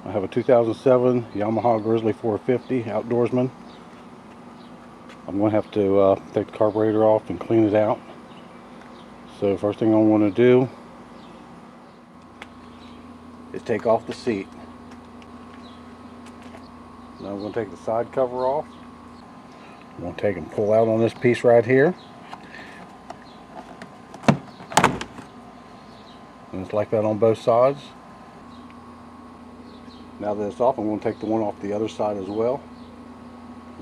I have a 2007 Yamaha Grizzly 450 Outdoorsman. I'm going to have to take the carburetor off and clean it out. So first thing I want to do is take off the seat. Now I'm going to take the side cover off. I'm going to take and pull out on this piece right here. And it's like that on both sides. Now that it's off, I'm going to take the one off the other side as well.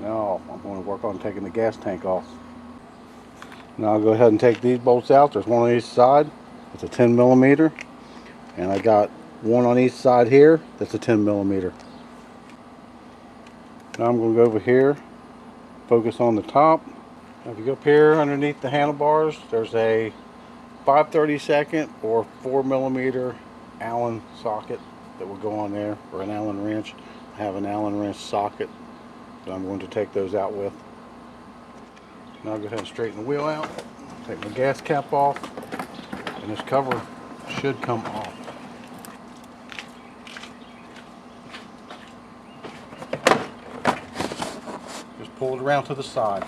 Now I'm going to work on taking the gas tank off. Now I'll go ahead and take these bolts out. There's one on each side. It's a 10 millimeter. And I got one on each side here that's a 10 millimeter. Now I'm going to go over here, focus on the top. Now if you go up here underneath the handlebars, there's a 5/32 or 4 millimeter Allen socket that will go on there, or an Allen wrench. I have an Allen wrench socket that I'm going to take those out with. Now I'll go ahead and straighten the wheel out, take my gas cap off, and this cover should come off. Just pull it around to the side.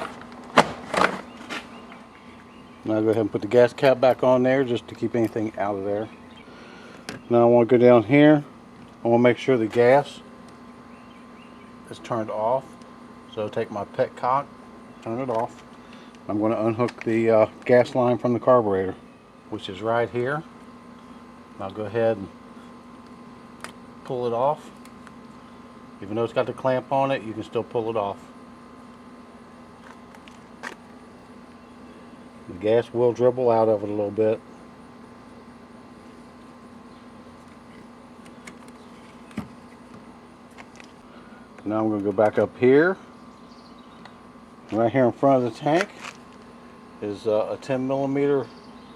Now I'll go ahead and put the gas cap back on there just to keep anything out of there. Now I want to go down here. I want to make sure the gas is turned off. So take my petcock, turn it off. I'm going to unhook the gas line from the carburetor, which is right here. I'll go ahead and pull it off. Even though it's got the clamp on it, you can still pull it off. The gas will dribble out of it a little bit. Now I'm going to go back up here. Right here in front of the tank is a 10 millimeter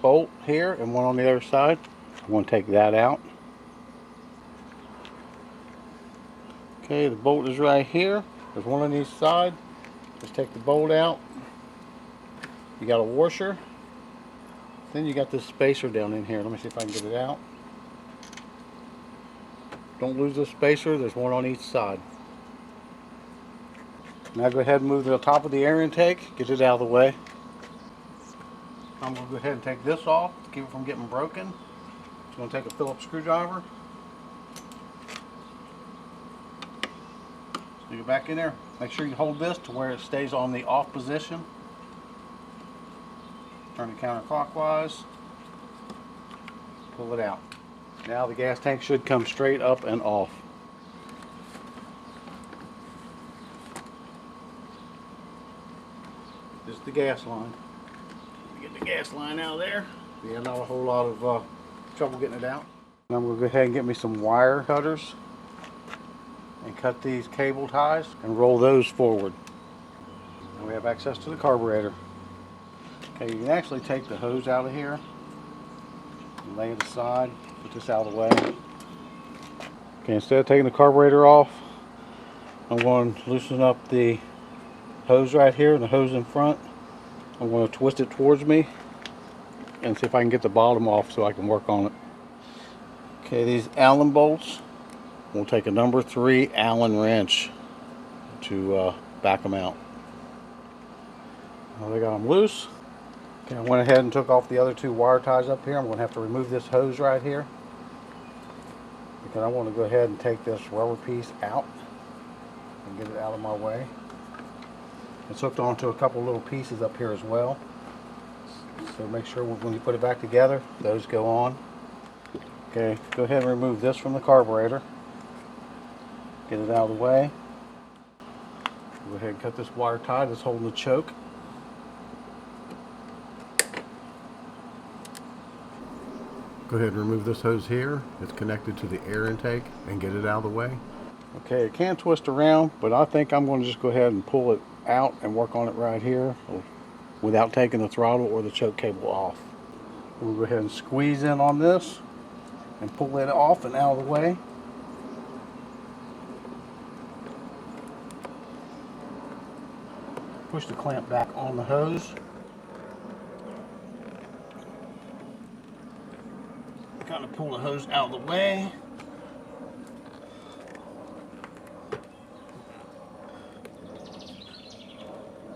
bolt here and one on the other side. I'm going to take that out. Okay, the bolt is right here. There's one on each side. Just take the bolt out. You got a washer. Then you got this spacer down in here. Let me see if I can get it out. Don't lose the spacer. There's one on each side. Now go ahead and move to the top of the air intake, get it out of the way. I'm going to go ahead and take this off to keep it from getting broken. I'm going to take a Phillips screwdriver. Stick it back in there. Make sure you hold this to where it stays on the off position. Turn it counterclockwise. Pull it out. Now the gas tank should come straight up and off. This is the gas line. Get the gas line out of there. Yeah, not a whole lot of trouble getting it out. Now I'm going to go ahead and get me some wire cutters and cut these cable ties and roll those forward. And we have access to the carburetor. Okay, you can actually take the hose out of here and lay it aside. Put this out of the way. Okay, instead of taking the carburetor off, I'm going to loosen up the hose right here and the hose in front. I'm going to twist it towards me and see if I can get the bottom off so I can work on it. Okay, these Allen bolts, we'll take a number 3 Allen wrench to back them out. Well, they got them loose. Okay, I went ahead and took off the other 2 wire ties up here. I'm going to have to remove this hose right here because I want to go ahead and take this rubber piece out and get it out of my way. It's hooked onto a couple little pieces up here as well. So make sure when you put it back together, those go on. Okay, go ahead and remove this from the carburetor. Get it out of the way. Go ahead and cut this wire tie that's holding the choke. Go ahead and remove this hose here. It's connected to the air intake and get it out of the way. Okay, it can twist around, but I think I'm going to just go ahead and pull it out and work on it right here without taking the throttle or the choke cable off. We'll go ahead and squeeze in on this and pull it off and out of the way. Push the clamp back on the hose. Kind of pull the hose out of the way.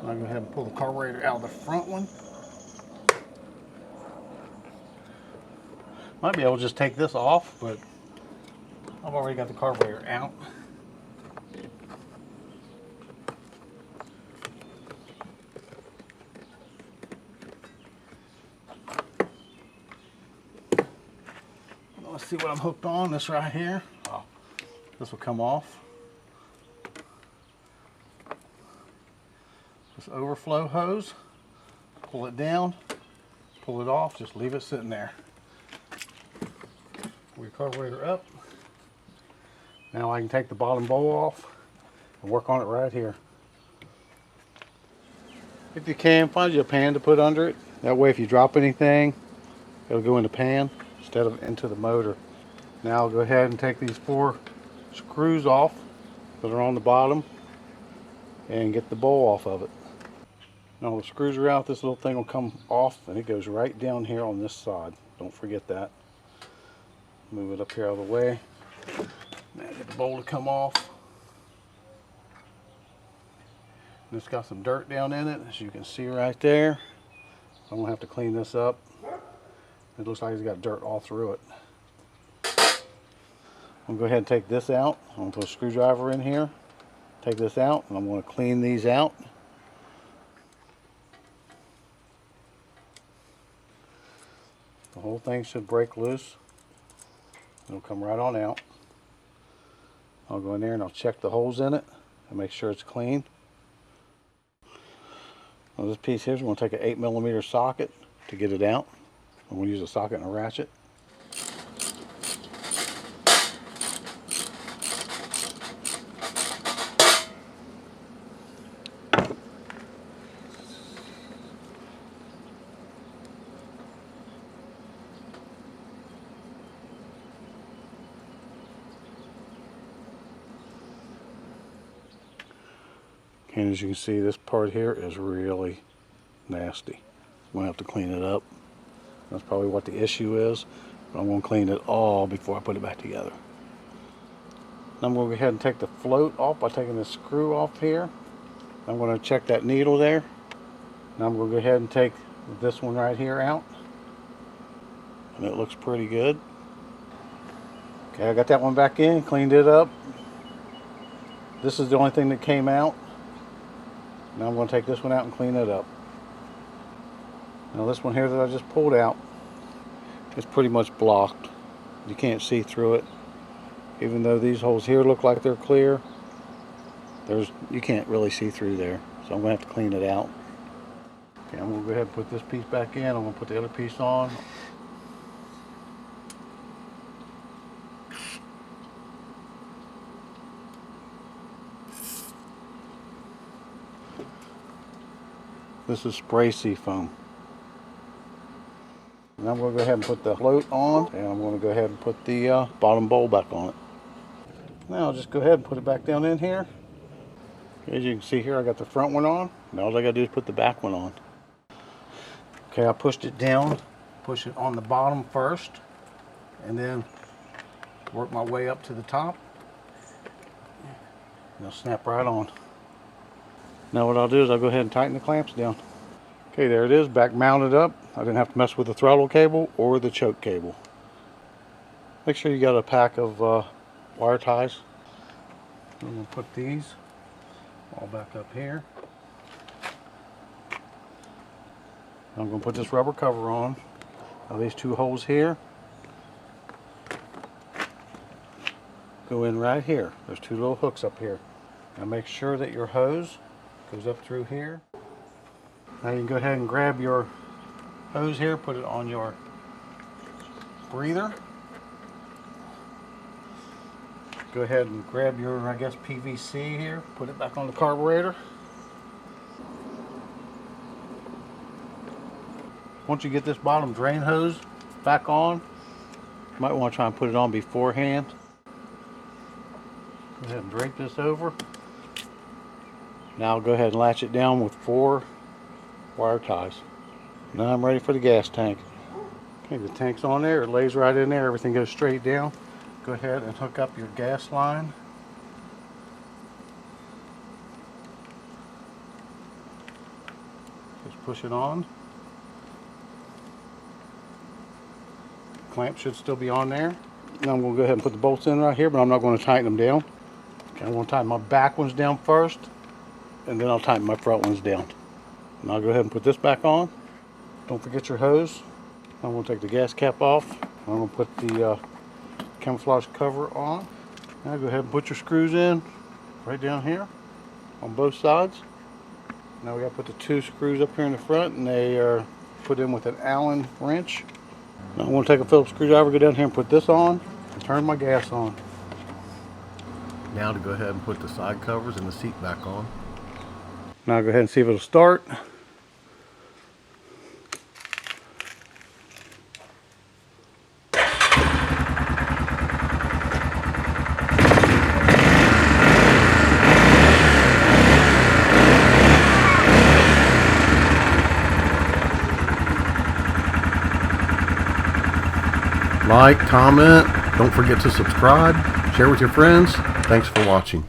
I'll go ahead and pull the carburetor out of the front one. Might be able to just take this off, but I've already got the carburetor out. Let's see what I'm hooked on. This right here. Oh, this will come off. This overflow hose. Pull it down, pull it off, just leave it sitting there. Pull your carburetor up. Now I can take the bottom bowl off and work on it right here. If you can, find you a pan to put under it. That way if you drop anything, it'll go in the pan instead of into the motor. Now I'll go ahead and take these 4 screws off that are on the bottom and get the bowl off of it. Now the screws are out, this little thing will come off and it goes right down here on this side. Don't forget that. Move it up here out of the way. Now get the bowl to come off. And it's got some dirt down in it, as you can see right there. I'm gonna have to clean this up. It looks like it's got dirt all through it. I'm gonna go ahead and take this out. I'm gonna put a screwdriver in here, take this out, and I'm gonna clean these out. The whole thing should break loose. It'll come right on out. I'll go in there and I'll check the holes in it and make sure it's clean. Now this piece here is going to take an 8mm socket to get it out. I'm going to use a socket and a ratchet. And as you can see, this part here is really nasty. I'm going to have to clean it up. That's probably what the issue is. But I'm going to clean it all before I put it back together. Now I'm going to go ahead and take the float off by taking the screw off here. I'm going to check that needle there. Now I'm going to go ahead and take this one right here out. And it looks pretty good. Okay, I got that one back in, cleaned it up. This is the only thing that came out. Now I'm going to take this one out and clean it up. Now this one here that I just pulled out, it's pretty much blocked. You can't see through it. Even though these holes here look like they're clear, you can't really see through there. So I'm going to have to clean it out. Okay, I'm going to go ahead and put this piece back in. I'm going to put the other piece on. This is spray seafoam. Now I'm going to go ahead and put the float on, and I'm going to go ahead and put the bottom bowl back on it. Now I'll just go ahead and put it back down in here. As you can see here, I got the front one on. Now all I got to do is put the back one on. Okay, I pushed it down, push it on the bottom first, and then work my way up to the top. And it'll snap right on. Now what I'll do is I'll go ahead and tighten the clamps down. Okay, there it is, back mounted up. I didn't have to mess with the throttle cable or the choke cable. Make sure you got a pack of wire ties. I'm going to put these all back up here. I'm going to put this rubber cover on. Now these 2 holes here go in right here. There's 2 little hooks up here. Now make sure that your hose goes up through here. Now you can go ahead and grab your hose here, put it on your breather. Go ahead and grab your, I guess, PVC here, put it back on the carburetor. Once you get this bottom drain hose back on, you might want to try and put it on beforehand. Go ahead and drape this over. Now I'll go ahead and latch it down with 4 wire ties. Now I'm ready for the gas tank. Okay, the tank's on there, it lays right in there, everything goes straight down. Go ahead and hook up your gas line. push it on. Clamp should still be on there. Now I'm going to go ahead and put the bolts in right here, but I'm not going to tighten them down. Okay, I'm going to tighten my back ones down first, and then I'll tighten my front ones down. And I'll go ahead and put this back on. Don't forget your hose. I'm going to take the gas cap off. I'm going to put the camouflage cover on. Now go ahead and put your screws in right down here on both sides. Now we got to put the 2 screws up here in the front, and they are put in with an Allen wrench. Now I'm going to take a Phillips screwdriver, go down here and put this on, and turn my gas on. Now to go ahead and put the side covers and the seat back on. Now I'll go ahead and see if it'll start. Like, comment, don't forget to subscribe, share with your friends. Thanks for watching.